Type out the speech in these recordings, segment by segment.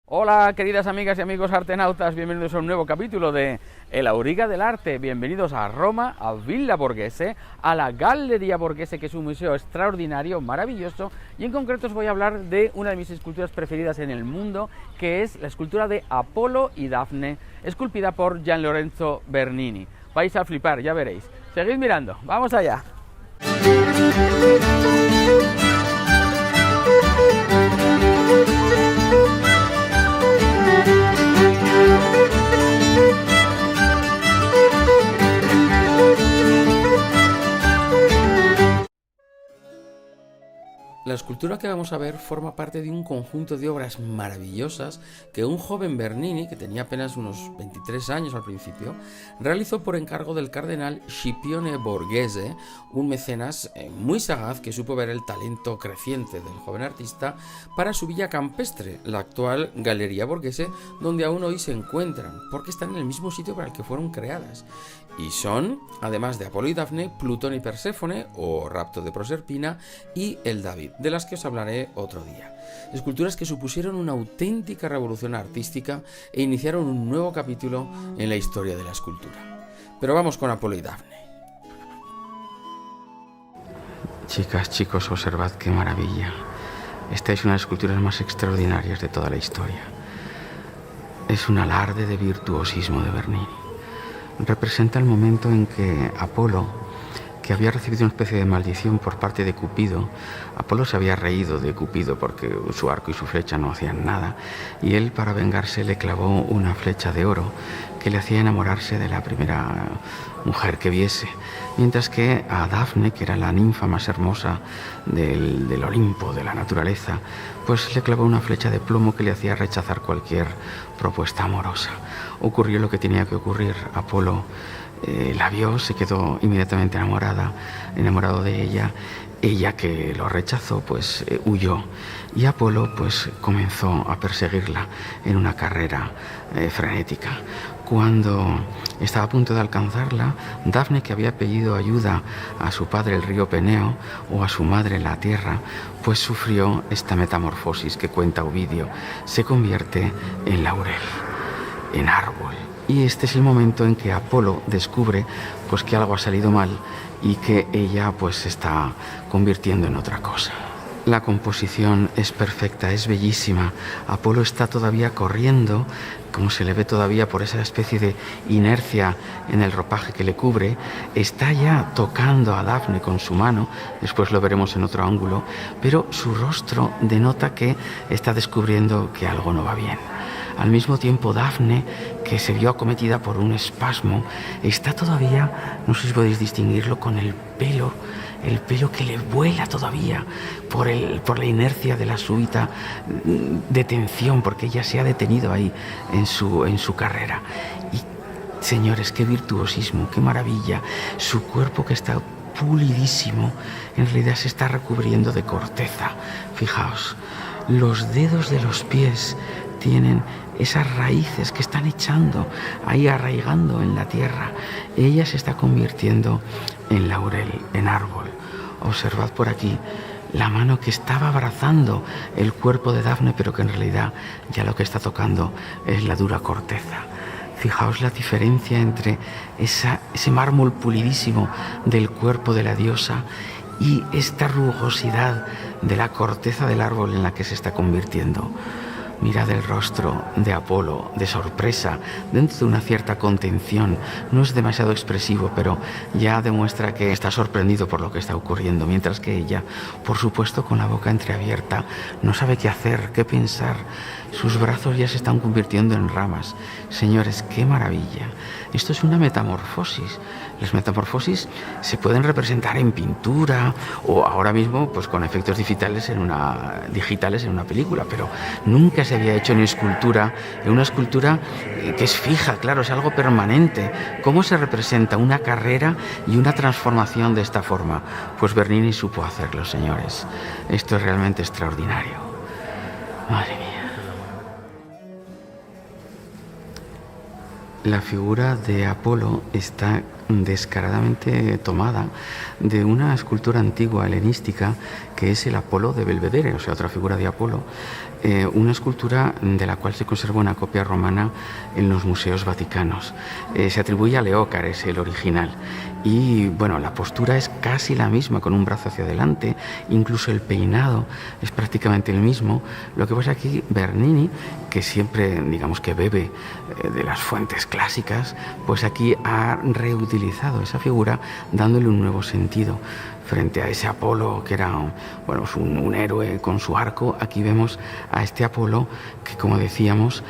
Hola queridas amigas y amigos artenautas, bienvenidos a un nuevo capítulo de El Auriga del Arte. Bienvenidos a Roma, a Villa Borghese, a la Galleria Borghese, que es un museo extraordinario, maravilloso, y en concreto os voy a hablar de una de mis esculturas preferidas en el mundo, que es la escultura de Apolo y Dafne, esculpida por Gian Lorenzo Bernini. Vais a flipar, ya veréis. Seguid mirando, vamos allá. La escultura que vamos a ver forma parte de un conjunto de obras maravillosas que un joven Bernini, que tenía apenas unos 23 años al principio, realizó por encargo del cardenal Scipione Borghese, un mecenas muy sagaz que supo ver el talento creciente del joven artista para su villa campestre, la actual Galleria Borghese, donde aún hoy se encuentran, porque están en el mismo sitio para el que fueron creadas. Y son, además de Apolo y Dafne, Plutón y Perséfone, o Rapto de Proserpina, y el David, de las que os hablaré otro día. Esculturas que supusieron una auténtica revolución artística e iniciaron un nuevo capítulo en la historia de la escultura. Pero vamos con Apolo y Dafne. Chicas, chicos, observad qué maravilla. Esta es una de las esculturas más extraordinarias de toda la historia. Es un alarde de virtuosismo de Bernini. Representa el momento en que Apolo, que había recibido una especie de maldición por parte de Cupido, Apolo se había reído de Cupido porque su arco y su flecha no hacían nada, y él, para vengarse, le clavó una flecha de oro que le hacía enamorarse de la primera mujer que viese, mientras que a Dafne, que era la ninfa más hermosa del Olimpo, de la naturaleza, pues le clavó una flecha de plomo que le hacía rechazar cualquier propuesta amorosa. Ocurrió lo que tenía que ocurrir. Apolo la vio, se quedó inmediatamente enamorado de ella. Ella, que lo rechazó, pues huyó, y Apolo pues comenzó a perseguirla en una carrera frenética. Cuando estaba a punto de alcanzarla, Dafne, que había pedido ayuda a su padre el río Peneo o a su madre la tierra, pues sufrió esta metamorfosis que cuenta Ovidio. Se convierte en laurel, en árbol. Y este es el momento en que Apolo descubre pues que algo ha salido mal y que ella pues se está convirtiendo en otra cosa. La composición es perfecta, es bellísima. Apolo está todavía corriendo, como se le ve todavía por esa especie de inercia en el ropaje que le cubre. Está ya tocando a Dafne con su mano, después lo veremos en otro ángulo, pero su rostro denota que está descubriendo que algo no va bien. Al mismo tiempo, Dafne, que se vio acometida por un espasmo, está todavía, no sé si podéis distinguirlo, con el pelo que le vuela todavía por la inercia de la súbita detención, porque ella se ha detenido ahí en su carrera. Y, señores, qué virtuosismo, qué maravilla. Su cuerpo, que está pulidísimo, en realidad se está recubriendo de corteza. Fijaos, los dedos de los pies tienen esas raíces que están echando ahí, arraigando en la tierra. Ella se está convirtiendo en laurel, en árbol. Observad por aquí la mano que estaba abrazando el cuerpo de Dafne, pero que en realidad ya lo que está tocando es la dura corteza. Fijaos la diferencia entre ese mármol pulidísimo del cuerpo de la diosa y esta rugosidad de la corteza del árbol en la que se está convirtiendo. Mirad el rostro de Apolo, de sorpresa, dentro de una cierta contención. No es demasiado expresivo, pero ya demuestra que está sorprendido por lo que está ocurriendo, mientras que ella, por supuesto, con la boca entreabierta, no sabe qué hacer, qué pensar. Sus brazos ya se están convirtiendo en ramas. Señores, qué maravilla. Esto es una metamorfosis. Las metamorfosis se pueden representar en pintura o ahora mismo pues con efectos digitales en una película, pero nunca se había hecho en una escultura que es fija, claro, es algo permanente. ¿Cómo se representa una carrera y una transformación de esta forma? Pues Bernini supo hacerlo, señores. Esto es realmente extraordinario. Madre mía. La figura de Apolo está descaradamente tomada de una escultura antigua helenística que es el Apolo de Belvedere, o sea, otra figura de Apolo, una escultura de la cual se conserva una copia romana en los museos vaticanos. Se atribuye a Leócares, el original. Y bueno, la postura es casi la misma, con un brazo hacia adelante, incluso el peinado es prácticamente el mismo. Lo que pasa aquí, Bernini, que siempre, digamos que bebe de las fuentes clásicas, pues aquí ha reutilizado esa figura dándole un nuevo sentido. Frente a ese Apolo que era un héroe con su arco, aquí vemos a este Apolo que, como decíamos,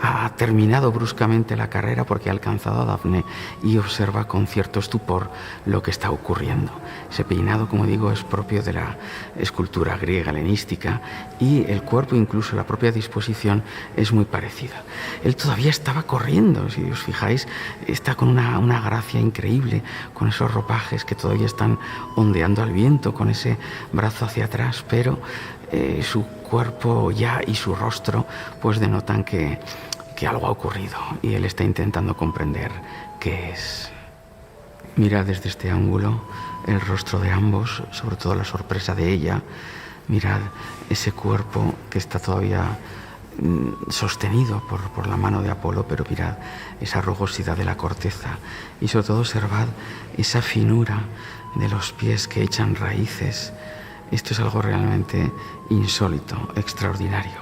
ha terminado bruscamente la carrera porque ha alcanzado a Dafne y observa con cierto estupor lo que está ocurriendo. Ese peinado, como digo, es propio de la escultura griega helenística y el cuerpo, incluso la propia disposición, es muy parecida. Él todavía estaba corriendo, si os fijáis, está con una gracia increíble, con esos ropajes que todavía están ondeando al viento, con ese brazo hacia atrás, pero su cuerpo ya y su rostro pues denotan que algo ha ocurrido y él está intentando comprender qué es. Mira desde este ángulo el rostro de ambos, sobre todo la sorpresa de ella. Mirad ese cuerpo que está todavía sostenido por la mano de Apolo, pero mirad esa rugosidad de la corteza y sobre todo observad esa finura de los pies que echan raíces. Esto es algo realmente insólito, extraordinario,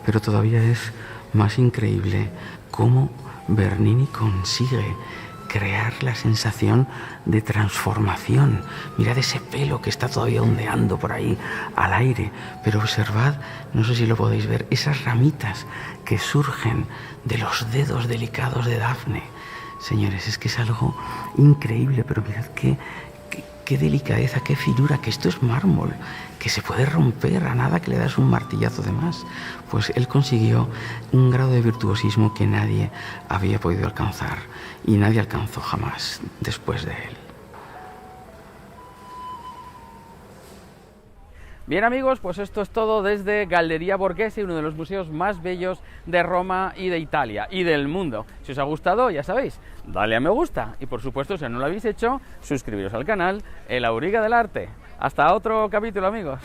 pero todavía es más increíble cómo Bernini consigue crear la sensación de transformación. Mirad ese pelo que está todavía ondeando por ahí al aire, pero observad, no sé si lo podéis ver, esas ramitas que surgen de los dedos delicados de Dafne. Señores, es que es algo increíble, pero mirad qué delicadeza, qué finura, que esto es mármol, que se puede romper a nada que le das un martillazo de más. Pues él consiguió un grado de virtuosismo que nadie había podido alcanzar y nadie alcanzó jamás después de él. Bien amigos, pues esto es todo desde Galleria Borghese, uno de los museos más bellos de Roma y de Italia y del mundo. Si os ha gustado, ya sabéis, dale a me gusta y por supuesto, si no lo habéis hecho, suscribiros al canal El Auriga del Arte. Hasta otro capítulo, amigos.